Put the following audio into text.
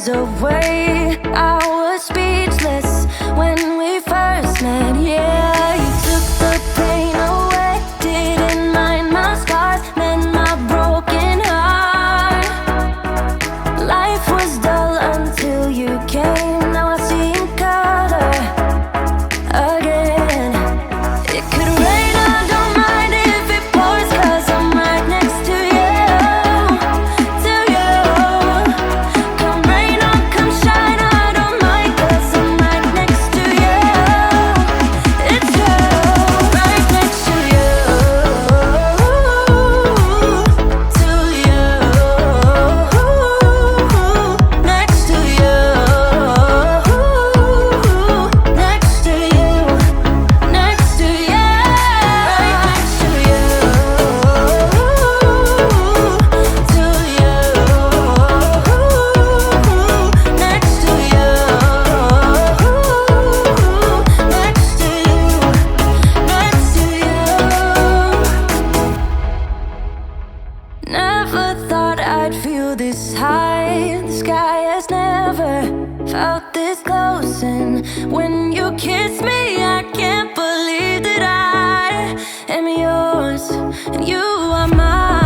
seconds away. I was speechless when we first met. Yeah, you took the pain away. Didn't mind my scars, mend my broken heart. Life was dull until you came. Now I see in color again. It could rain, I don't mind if it pours, 'cause I'm right next to you, to you. Come rain or come shine, I don't mind, 'cause I'm right next to you. It's you, right next to you, to you, next to you, next to you, next to you, right next to you, to you, next to you, next to you, next to you. Never thought I'd feel this high. The sky has never felt this close, and when you kiss me, I can't believe that I am yours and you are mine.